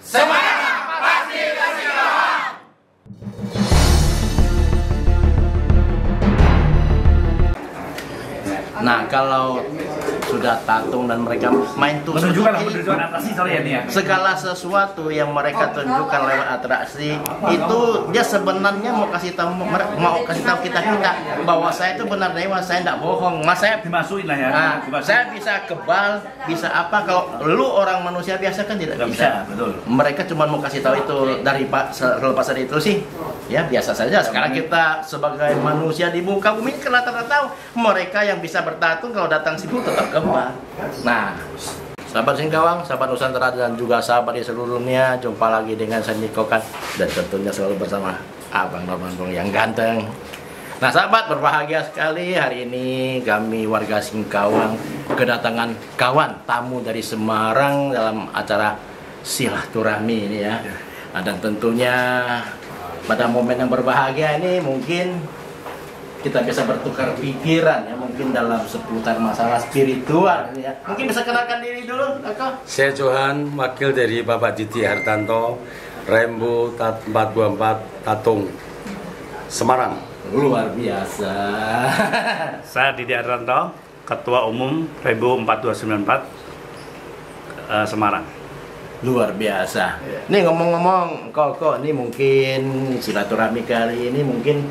Semarang pasti kasih kawan. Nah, kalau sudah tatung dan mereka main tusuk menunjukkan atraksi ya nih ya. segala sesuatu yang mereka tunjukkan lewat atraksi itu dia sebenarnya mau kasih tahu kita bahwa saya itu benar dewa, saya tidak bohong. Mas saya Dimasukin lah ya. Nah, saya bisa kebal, bisa apa, kalau lu orang manusia biasa kan tidak bisa. Betul. Mereka cuma mau kasih tahu itu dari lepas dari itu sih ya biasa saja. Sekarang kita sebagai manusia di muka bumi kan rata-rata tahu mereka yang bisa bertatung kalau datang sibuk tetap kebal. Nah, sahabat Singkawang, sahabat Nusantara dan juga sahabat di seluruh dunia, jumpa lagi dengan saya Niko Kan dan tentunya selalu bersama Abang Norman yang ganteng. Nah, sahabat, berbahagia sekali hari ini kami warga Singkawang kedatangan kawan tamu dari Semarang dalam acara silaturahmi ini ya. Nah, dan tentunya pada momen yang berbahagia ini mungkin kita bisa bertukar pikiran ya, mungkin dalam seputar masalah spiritual ya. Mungkin bisa kenalkan diri dulu, Kak. Saya Johan, wakil dari Bapak Didi Hartanto, Rembo 424 Tatung, Semarang. Luar biasa. Saya Didi Hartanto, Ketua Umum Rembo 4294 Semarang. Luar biasa. Nih ngomong-ngomong, kok ini mungkin silaturahmi kali ini mungkin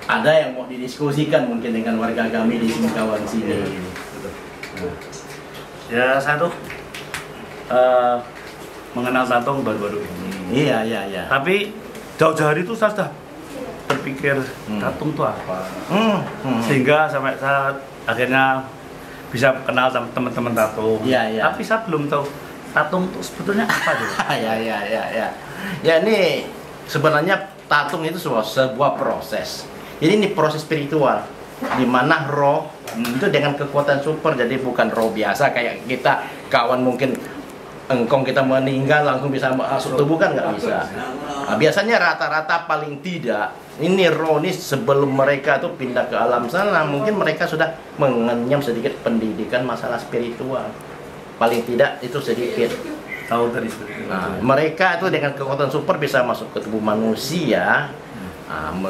ada yang mau didiskusikan mungkin dengan warga kami di Singkawang sini. Ya, saya tuh mengenal tatung baru-baru ini. Iya. Tapi jauh-jauh hari itu saya sudah berpikir tatung itu apa. Sehingga sampai saat akhirnya bisa kenal sama teman-teman tatung. Iya. Tapi saya belum tahu tatung itu sebetulnya apa tuh. Ya. Ya ini sebenarnya tatung itu sebuah proses. Jadi ini proses spiritual di mana roh itu dengan kekuatan super, jadi bukan roh biasa kayak kita kawan mungkin engkong kita meninggal langsung bisa masuk tubuh kan nggak bisa. Nah, biasanya rata-rata paling tidak ini roh ini sebelum mereka tuh pindah ke alam sana mungkin mereka sudah mengenyam sedikit pendidikan masalah spiritual, paling tidak itu sedikit. Tahu tadi seperti itu. Nah, mereka itu dengan kekuatan super bisa masuk ke tubuh manusia.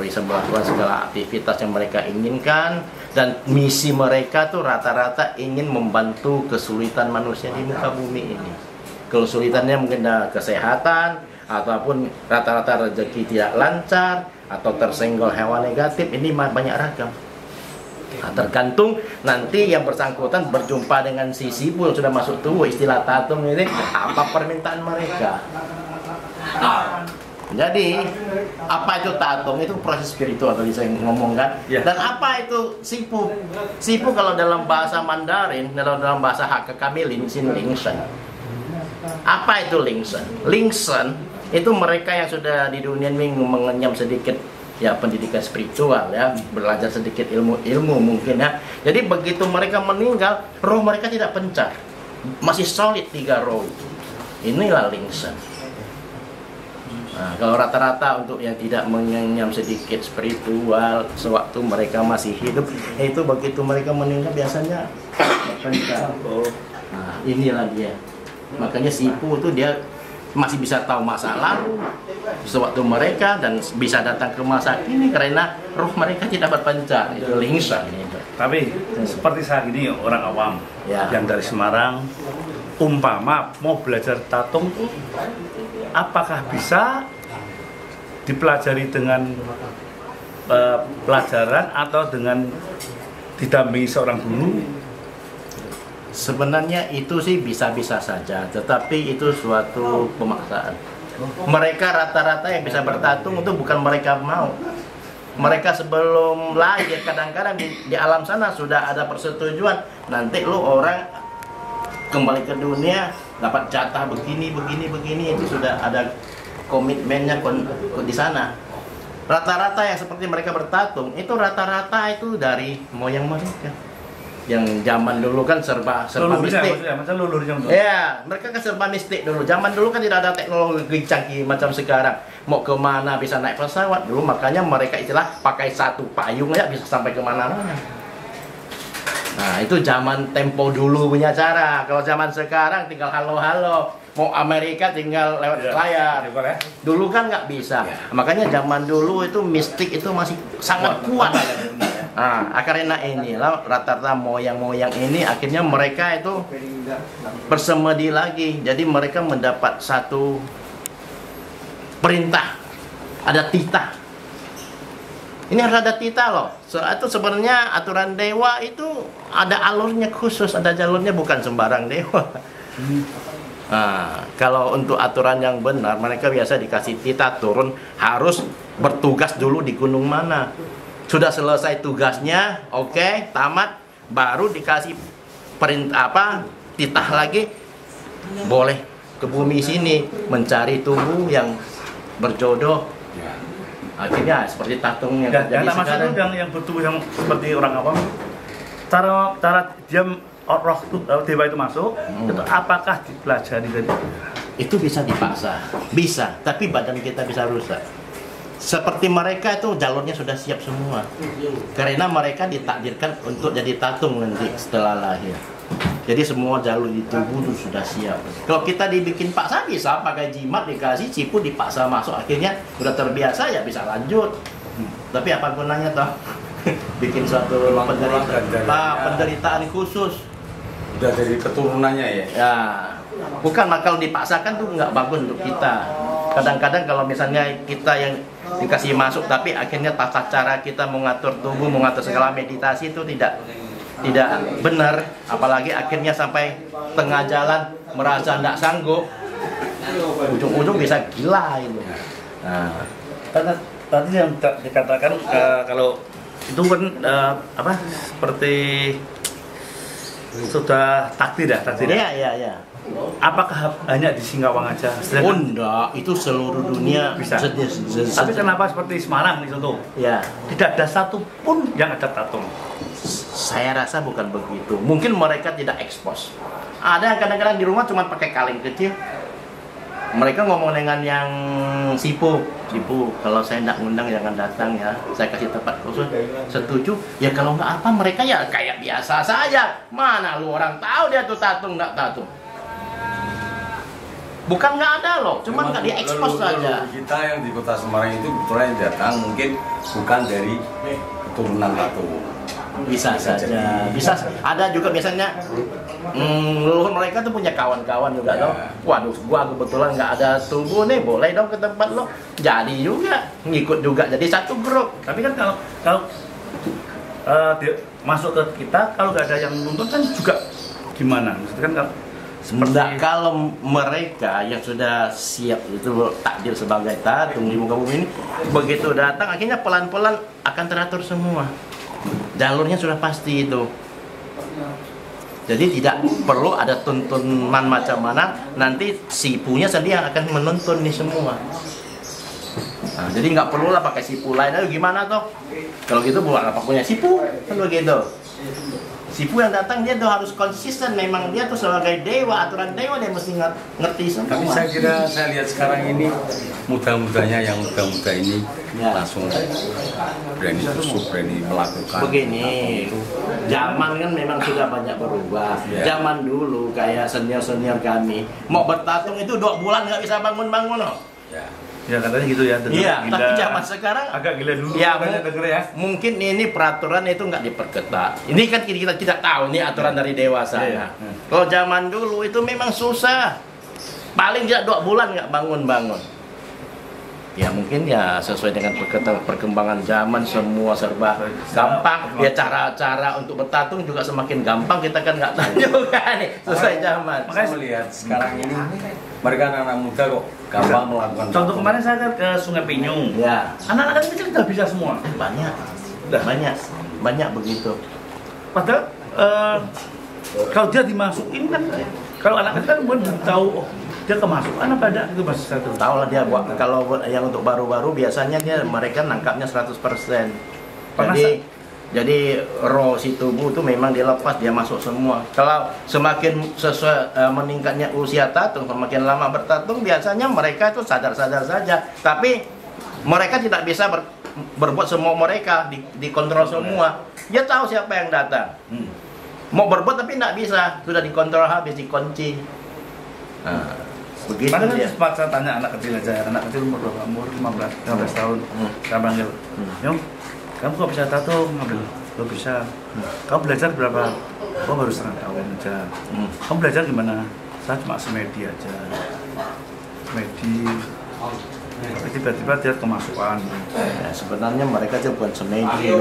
Bisa melakukan segala aktivitas yang mereka inginkan, dan misi mereka tuh rata-rata ingin membantu kesulitan manusia di muka bumi ini. Kesulitannya mungkin kesehatan ataupun rata-rata rezeki tidak lancar atau tersenggol hewan negatif, ini banyak ragam. Nah, tergantung nanti yang bersangkutan berjumpa dengan si sipu yang sudah masuk tubuh, istilah tatung ini, apa permintaan mereka. Jadi apa itu tatung? Itu proses spiritual tadi saya ngomongkan. Dan apa itu sipu? Sipu kalau dalam bahasa Mandarin, dalam bahasa Hakka Lingsen. Apa itu Lingsen? Lingsen itu mereka yang sudah di dunia ini mengenyam sedikit ya pendidikan spiritual ya, belajar sedikit ilmu mungkin ya. Jadi begitu mereka meninggal, roh mereka tidak pencar, masih solid 3 roh itu. Inilah Lingsen. Nah, kalau rata-rata untuk yang tidak mengenyam sedikit spiritual sewaktu mereka masih hidup, itu begitu mereka meninggal biasanya pencar. Nah, inilah dia. Makanya sipu itu dia masih bisa tahu masa lalu sewaktu mereka dan bisa datang ke masa kini karena roh mereka tidak berpencar. Itu Lingsen. Tapi seperti saya gini orang awam yang dari Semarang, umpama mau belajar tatung, apakah bisa dipelajari dengan pelajaran atau dengan didampingi seorang guru? Sebenarnya itu sih bisa-bisa saja, tetapi itu suatu pemaksaan. Mereka rata-rata yang bisa bertatung itu bukan mereka mau. Mereka sebelum lahir kadang-kadang di alam sana sudah ada persetujuan. Nanti lu orang kembali ke dunia dapat jatah begini itu sudah ada komitmennya di sana. Rata-rata yang seperti mereka bertatung itu rata-rata itu dari moyang mereka. Yang zaman dulu kan serba mistik. Ya, mereka kan serba mistik dulu. Zaman dulu kan tidak ada teknologi canggih macam sekarang. Mau kemana bisa naik pesawat dulu, makanya mereka istilah pakai satu payung aja bisa sampai kemana-mana. Nah, itu zaman tempo dulu punya cara. Kalau zaman sekarang tinggal halo-halo. mau Amerika tinggal lewat layar. Dulu kan nggak bisa. Makanya zaman dulu itu mistik itu masih sangat kuat. Nah, karena inilah rata-rata moyang-moyang ini akhirnya mereka itu bersemedi lagi. Jadi mereka mendapat satu perintah, ada titah. Ini harus ada titah loh. Itu sebenarnya aturan dewa itu ada alurnya khusus, ada jalurnya, bukan sembarang dewa. Nah, kalau untuk aturan yang benar, mereka biasa dikasih titah turun, harus bertugas dulu di gunung mana. Sudah selesai tugasnya, oke, tamat, baru dikasih perintah titah lagi, boleh ke bumi sini mencari tubuh yang berjodoh. Akhirnya seperti tatung yang terjadi sekarang. Yang bertubuh yang seperti orang awam, cara dia roh dewa itu masuk, itu apakah dipelajari dari? Itu bisa dipaksa, bisa, tapi badan kita bisa rusak. Seperti mereka itu jalurnya sudah siap semua, karena mereka ditakdirkan untuk jadi tatung nanti setelah lahir. Jadi semua jalur di tubuh itu sudah siap. Kalau kita dibikin paksa bisa pakai jimat, dikasih cipu, dipaksa masuk, akhirnya udah terbiasa ya bisa lanjut. Tapi apa gunanya toh? Bikin suatu penderitaan khusus. Udah dari keturunannya ya? Ya, bukan, kalau dipaksakan tuh nggak bagus untuk kita. Kadang-kadang kalau misalnya kita yang dikasih masuk, tapi akhirnya tata cara kita mengatur tubuh, mengatur segala meditasi itu tidak benar, apalagi akhirnya sampai tengah jalan merasa tidak sanggup, ujung-ujung bisa gila itu. Nah, tadi yang dikatakan kalau itu kan seperti sudah takdir ya, takdir. Iya. Apakah hanya di Singkawang aja? Oh enggak, itu seluruh dunia bisa. Tapi kenapa seperti Semarang nih contoh? Ya. Tidak ada satu pun yang ada tatung. Saya rasa bukan begitu. Mungkin mereka tidak ekspos. Ada yang kadang-kadang di rumah cuma pakai kaleng kecil. Mereka ngomong dengan yang sipu, kalau saya tidak ngundang jangan datang ya. Saya kasih tempat khusus. Setuju? Ya kalau nggak apa, mereka ya kayak biasa saja. Mana lu orang tahu dia tuh tatung nggak tatung? Bukan nggak ada loh, cuma nggak diekspos saja. Kita yang di kota Semarang itu kebetulan yang datang mungkin bukan dari keturunan tatung. Bisa saja, bisa. Ada juga biasanya leluhur mereka tuh punya kawan-kawan juga dong. Waduh, gua kebetulan nggak ada tubuh nih, boleh dong ke tempat lo. Jadi juga ngikut juga, jadi satu grup. Tapi kan kalau dia masuk ke kita, kalau nggak ada yang nuntun kan juga gimana? Maksudnya kan kalau mereka yang sudah siap itu takdir sebagai tatung di muka bumi ini, begitu datang akhirnya pelan-pelan akan teratur semua. Jalurnya sudah pasti itu. Jadi tidak perlu ada tuntunan macam mana, nanti sipunya sendiri yang akan menuntun ini semua. Nah, jadi nggak perlu lah pakai sipu lain. Ayo gimana toh? Kalau gitu buat apa punya sipu? Kan begitu. Sipu yang datang dia tuh harus konsisten, memang dia tuh sebagai dewa, aturan dewa dia mesti ngerti semua. Tapi saya kira saya lihat sekarang ini muda-mudanya yang muda-muda ini langsung berani tusuk, berani melakukan. Begini, zaman kan memang sudah banyak berubah. Zaman dulu kayak senior kami mau bertatung itu 2 bulan nggak bisa bangun-bangun loh. Ya katanya gitu ya. Iya, tapi zaman sekarang agak gila dulu. Ya, mungkin ini peraturan itu nggak diperketat. Ini kan kita tidak tahu nih aturan dari dewasa. Kalau zaman dulu itu memang susah. Paling tidak 2 bulan nggak bangun-bangun. Ya mungkin ya sesuai dengan perkembangan zaman, semua serba gampang. Ya cara-cara untuk bertatung juga semakin gampang, kita kan nggak tahu juga nih sesuai zaman. Makanya saya melihat sekarang ini mereka anak-anak muda kok gampang melakukan. Contoh kemarin saya ke Sungai Pinyung. Ya. Anak-anak kecil sudah bisa semua. Banyak begitu. Padahal kalau dia dimasukin kan, kalau anak kecil kan belum tahu. Dia kemasukan apa ada itu masih satu. Tahu lah dia buat, kalau yang untuk baru-baru biasanya mereka nangkapnya 100%. Jadi roh si tubuh itu memang dilepas, dia masuk semua. Kalau semakin sesuai meningkatnya usia tatung, semakin lama bertatung, biasanya mereka itu sadar-sadar saja. Tapi mereka tidak bisa berbuat semua, mereka dikontrol semua. Dia tahu siapa yang datang. Mau berbuat tapi tidak bisa, sudah dikontrol habis, dikunci. Nah, Begitu Padahal dia. sempat saya tanya anak kecil aja, anak kecil umur berapa? Umur 15 tahun. Saya panggil, Nyong, kamu kok bisa tato? Lo bisa. Kamu belajar berapa? Oh baru setengah tahun aja. Kamu belajar gimana? Saya cuma semedi aja. Semedi. Tapi tiba-tiba dia kemasukan. Ya, sebenarnya mereka aja bukan semedi,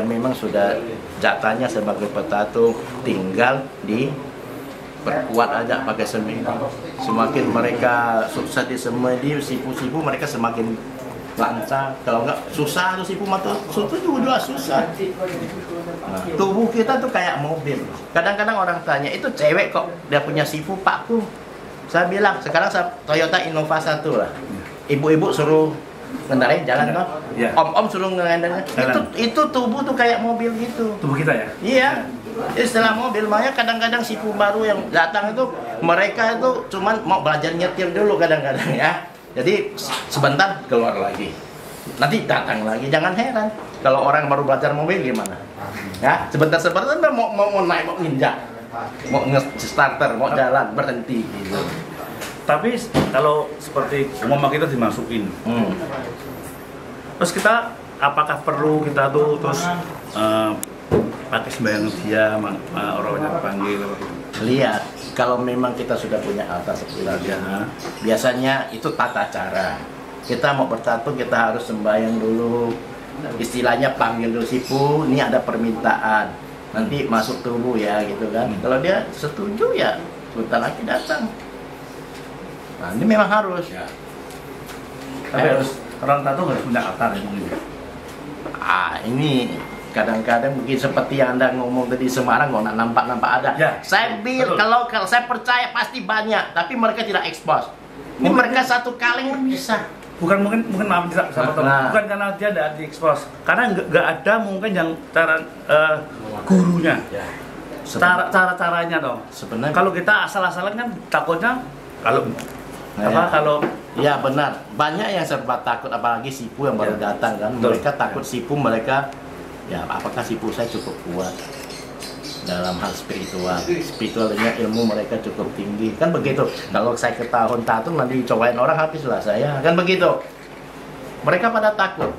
memang sudah jatahnya sebagai petato, tinggal di perkuat aja pakai semedi. Semakin mereka sukses di semedi, sipu-sipu mereka semakin lancar. Kalau enggak susah tuh sipu mata, itu juga susah. Nah, tubuh kita tuh kayak mobil. Kadang-kadang orang tanya, itu cewek kok dia punya sipu, Pakku? Saya bilang, sekarang Toyota Innova 1 lah. Ibu-ibu suruh ngendarain jalan kok. Ya. Om-om suruh ngendarain. Itu tubuh tuh kayak mobil gitu. Tubuh kita ya? Iya. Istilah mobil, makanya kadang-kadang sipu baru yang datang itu mereka itu cuman mau belajar nyetir dulu kadang-kadang ya. Jadi sebentar keluar lagi. Nanti datang lagi. Jangan heran kalau orang baru belajar mobil gimana. Ya, sebentar-sebentar mau naik, mau nginjak. Mau nge-starter, mau jalan, berhenti gitu. Tapi kalau seperti umumnya kita dimasukin, terus kita apakah perlu kita tuh terus pakai sembahyang dia orangnya dipanggil? Lihat, kalau memang kita sudah punya atas keluarga, biasanya itu tata cara. Kita mau bertato kita harus sembahyang dulu, istilahnya panggil dulu sipu, ini ada permintaan, nanti masuk tubuh ya gitu kan. Kalau dia setuju ya sebentar lagi datang. Nah, ini memang harus. Ya. Tapi harus orang tato harus punya altar ya mungkin. Ini kadang-kadang mungkin seperti yang Anda ngomong tadi Semarang nggak nampak ada. Ya, Saya bilang kalau saya percaya pasti banyak, tapi mereka tidak ekspos. Ini mereka satu kali bisa. Bukan mungkin maaf tidak sama teman. Bukan karena dia tidak diekspos. Karena nggak ada mungkin yang cara gurunya. Cara-caranya dong. Sebenarnya kalau kita asal-asalan kan takutnya kalau ya benar, banyak yang serba takut, apalagi sipu yang baru datang kan. Mereka takut sipu, mereka ya apakah sipu saya cukup kuat dalam hal spiritualnya, ilmu mereka cukup tinggi kan begitu. Kalau saya ketahuan tato nanti cobain orang habislah saya kan begitu. Mereka pada takut.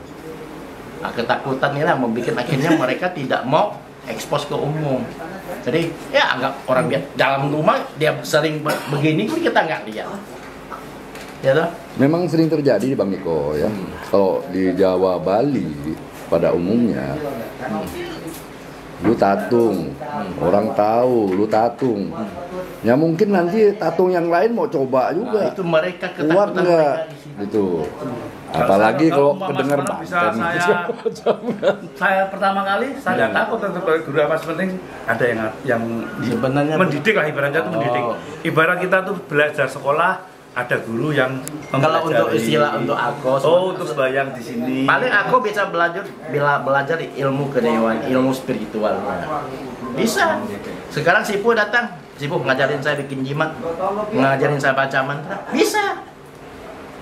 Nah, ketakutan ini yang membuat akhirnya mereka tidak mau ekspos ke umum. Jadi ya anggap orang lihat dalam rumah dia sering begini kita nggak lihat. Ya toh? Memang sering terjadi Bang Niko ya. Kalau di Jawa Bali pada umumnya lu tatung, orang tahu lu tatung. Ya mungkin nanti tatung yang lain mau coba juga. Nah, itu mereka kuat ketakutan nggak? Gitu. Apalagi kalau kedengar bisa saya pertama kali saya takut untuk guru apa penting ada yang sebenarnya mendidik lah ibaratnya itu mendidik. Ibarat kita tuh belajar sekolah ada guru yang kalau untuk istilah untuk aku untuk sembahyang di sini paling aku bisa belajar ilmu kedewaan, ilmu spiritual bisa. Sekarang sipu datang, sipu ngajarin saya bikin jimat, ngajarin saya baca mantra, bisa.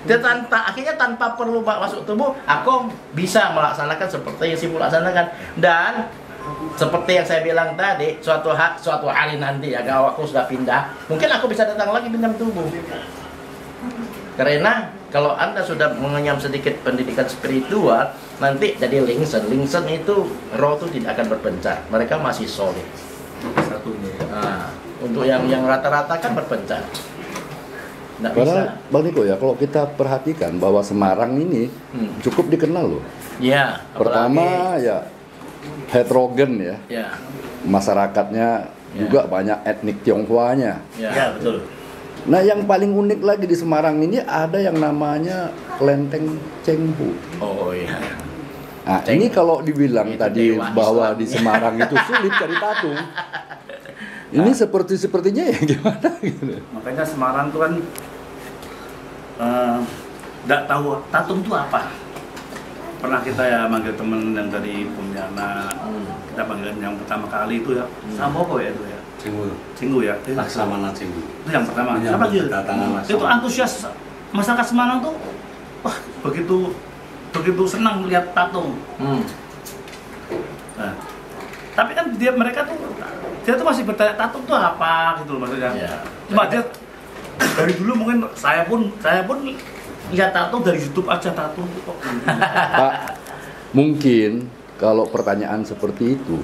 Dia akhirnya tanpa perlu masuk tubuh, aku bisa melaksanakan seperti yang sipu laksanakan. Dan seperti yang saya bilang tadi, suatu hari nanti ya kalau aku sudah pindah, mungkin aku bisa datang lagi pinjam tubuh. Karena kalau Anda sudah mengenyam sedikit pendidikan spiritual, nanti jadi lingsen itu roh itu tidak akan berpencar. Mereka masih solid. Nah, untuk yang rata-rata kan berpencar. Nggak karena bisa. Bang Niko ya, kalau kita perhatikan bahwa Semarang ini cukup dikenal loh. Ya, pertama ya heterogen ya. Ya. Masyarakatnya juga banyak etnik Tionghoanya. Ya, betul. Nah, yang paling unik lagi di Semarang ini ada yang namanya Kelenteng Cenghu. Oh iya. Nah, ini kalau dibilang itu tadi bahwa Islam. di Semarang itu sulit cari tatung. Ini sepertinya ya gimana gitu. Makanya Semarang tuh kan nggak tahu tatung itu apa. Pernah kita ya manggil temen yang dari Pontianak, kita panggil yang pertama kali itu ya, Samoko ya itu ya. Cinggu ya. Laksamana Cinggu. Itu yang pertama. Kenapa gitu? Itu antusias masyarakat Semarang tuh, wah begitu senang lihat tatung. Nah, tapi kan dia tuh masih bertanya tatung tuh apa gitu loh maksudnya. Ya. Cuma dia dari dulu mungkin saya pun lihat tatung dari YouTube aja, tatung kok. Pak, mungkin kalau pertanyaan seperti itu,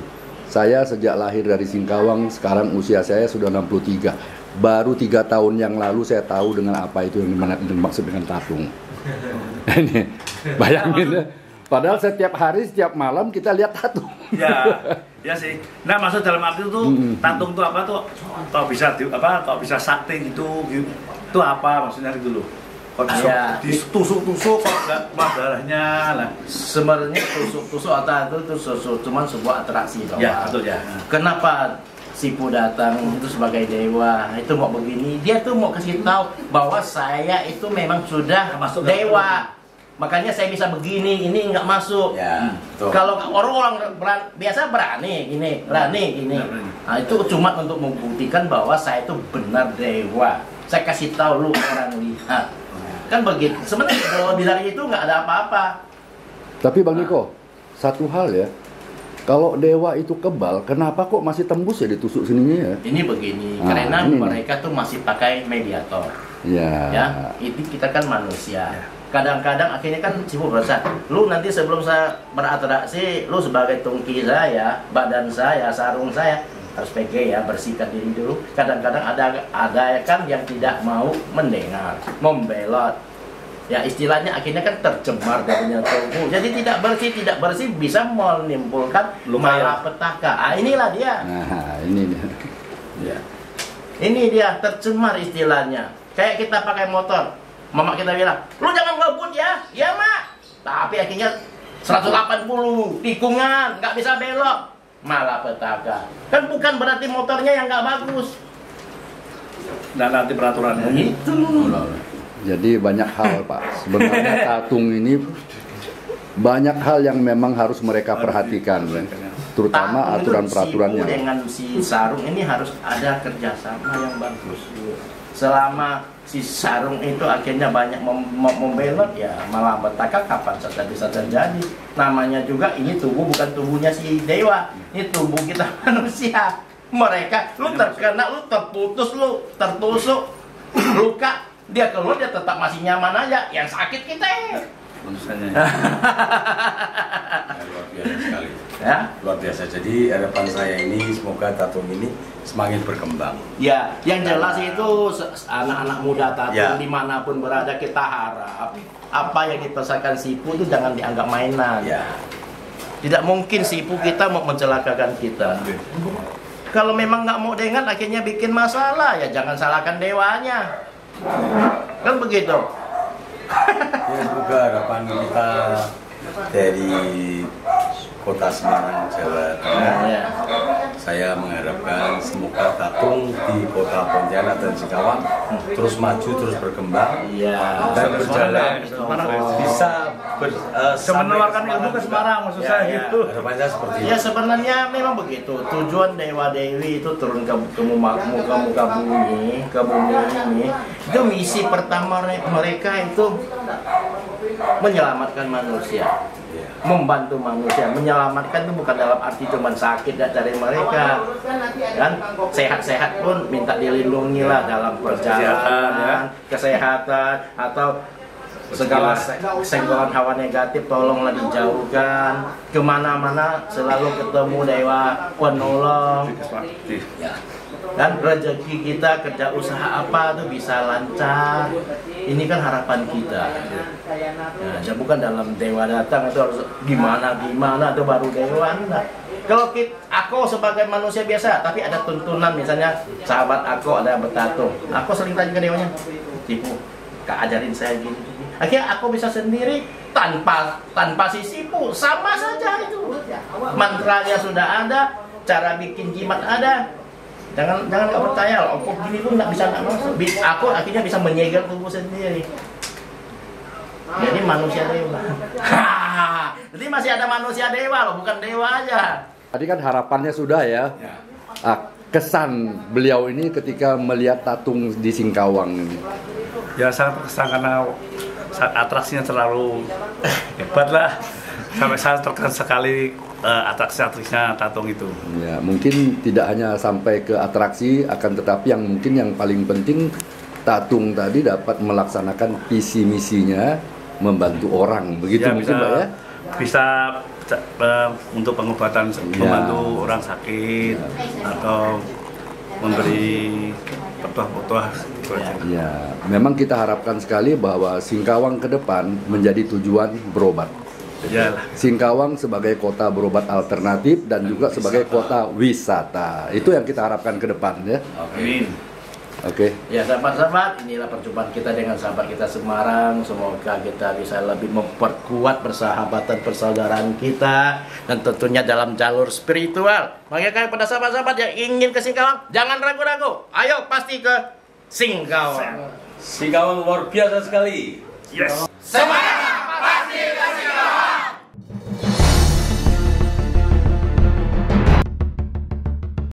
saya sejak lahir dari Singkawang, sekarang usia saya sudah 63. Baru 3 tahun yang lalu saya tahu dengan apa itu yang dimaksud dengan tatung. Ini bayangin ya. Padahal setiap hari, setiap malam kita lihat tatung. Ya sih. Nah, maksud dalam arti itu tatung itu apa tuh? Kok bisa sakti gitu. Itu apa maksudnya gitu loh? Kok ditusuk-tusuk kok nggak keluar darahnya lah. Sebenarnya tusuk-tusuk atau itu cuma sebuah atraksi bahwa ya, betul ya. Kenapa Sipu datang itu sebagai dewa, itu mau begini, dia tuh mau kasih tahu bahwa saya itu memang sudah masuk dewa. Makanya saya bisa begini, ini nggak masuk. Ya, kalau orang-orang biasa berani gini. Nah, itu cuma untuk membuktikan bahwa saya itu benar dewa. Saya kasih tahu lu orang lihat. Kan begitu. Sebenarnya kalau dari itu nggak ada apa-apa. Tapi Bang Niko, satu hal ya, kalau dewa itu kebal, kenapa kok masih tembus ya ditusuk sininya ya? Ini begini, karena mereka tuh masih pakai mediator. Ya, itu kita kan manusia. Kadang-kadang akhirnya kan Sipu berasa, lu nanti sebelum saya beratraksi, lu sebagai tungki saya, badan saya, sarung saya harus pakai ya, bersihkan diri dulu. Kadang-kadang ada kan yang tidak mau mendengar, membelot. Ya istilahnya akhirnya kan tercemar darinya tubuh. Jadi tidak bersih bisa menimbulkan malapetaka. Ah inilah dia. Nah, ini dia. Ya. Ini dia tercemar istilahnya. Kayak kita pakai motor. Mama kita bilang, "Lu jangan ngebut ya." "Ya, Mak." Tapi akhirnya 180 tikungan, nggak bisa belok. Malapetaka. Kan bukan berarti motornya yang nggak bagus. Nah, nanti peraturannya. Itu. Jadi banyak hal Pak. Sebenarnya tatung ini banyak hal yang memang harus mereka perhatikan, ya. Terutama aturan peraturannya. Dengan si sarung ini harus ada kerjasama yang bagus. Selama si sarung itu akhirnya banyak membelot ya malapetaka kapan saja bisa terjadi. Namanya juga ini tubuh bukan tubuhnya si dewa, ini tubuh kita manusia. Mereka lu terkena, lu terputus, lu tertusuk, luka, dia keluar dia tetap masih nyaman aja. Yang sakit kita. Manusianya. Luar biasa sekali. Ya. Luar biasa. Jadi harapan saya ini semoga tatung ini semakin berkembang. Ya, yang jelas itu anak-anak muda tatung ya, dimanapun berada kita harap apa yang dipesankan Sipu itu jangan dianggap mainan. Ya. Tidak mungkin Sipu kita mau mencelakakan kita. Kalau memang nggak mau dengar akhirnya bikin masalah ya jangan salahkan dewanya. Kan begitu. Ya, semoga harapan kita dari Kota Semarang, Jawa Tengah. Ya. Saya mengharapkan semoga tatung di Kota Pontianak dan Singkawang terus maju, terus berkembang, dan berjalan bisa menawarkan ilmu ke Semarang, maksud saya gitu. Harapannya seperti itu. Ya sebenarnya memang begitu. Tujuan Dewa Dewi itu turun ke muka bumi, ke bumi ini. Itu misi pertama mereka itu menyelamatkan manusia. Membantu manusia, menyelamatkan itu bukan dalam arti cuma sakit dari mereka kan, sehat-sehat pun minta dilindungi lah dalam perjalanan, kesehatan atau segala senggolan hawa negatif tolonglah dijauhkan. Kemana-mana selalu ketemu Dewa penolong ya. Dan rezeki kita kerja usaha apa tuh bisa lancar. Ini kan harapan kita. Ya bukan dalam dewa datang itu harus gimana atau baru dewa. Enggak. Kalau aku sebagai manusia biasa, tapi ada tuntunan misalnya sahabat aku ada yang bertatung. Aku sering tanya ke dewanya, Sipu, Kak ajarin saya gini. Akhirnya aku bisa sendiri tanpa si Sipu, sama saja itu. Mantranya sudah ada, cara bikin jimat ada. Jangan nggak percaya loh, kok gini pun nggak masuk. Aku akhirnya bisa menyegel tubuh sendiri. Jadi manusia dewa. Jadi masih ada manusia dewa loh, bukan dewa aja. Tadi kan harapannya sudah ya. Kesan beliau ini ketika melihat tatung di Singkawang ini. Ya sangat terkesan karena atraksinya terlalu hebat lah. Sampai saya terkesan sekali atraksi-atraksinya tatung itu. Ya, mungkin tidak hanya sampai ke atraksi, akan tetapi yang mungkin yang paling penting Tatung tadi dapat melaksanakan visi misinya membantu orang, begitu Ya, mungkin Pak ya? Bisa untuk pengobatan, membantu orang sakit atau memberi petuah-petuah gitu aja. Ya, memang kita harapkan sekali bahwa Singkawang ke depan menjadi tujuan berobat. Iyalah. Singkawang sebagai kota berobat alternatif dan juga sebagai kota wisata. Itu yang kita harapkan ke depan ya. Amin. Oke. Ya sahabat-sahabat, inilah perjumpaan kita dengan sahabat kita Semarang. Semoga kita bisa lebih memperkuat persahabatan persaudaraan kita, dan tentunya dalam jalur spiritual. Makanya pada sahabat-sahabat yang ingin ke Singkawang, jangan ragu-ragu. Ayo pasti ke Singkawang. Singkawang luar biasa sekali. Yes. Semangat!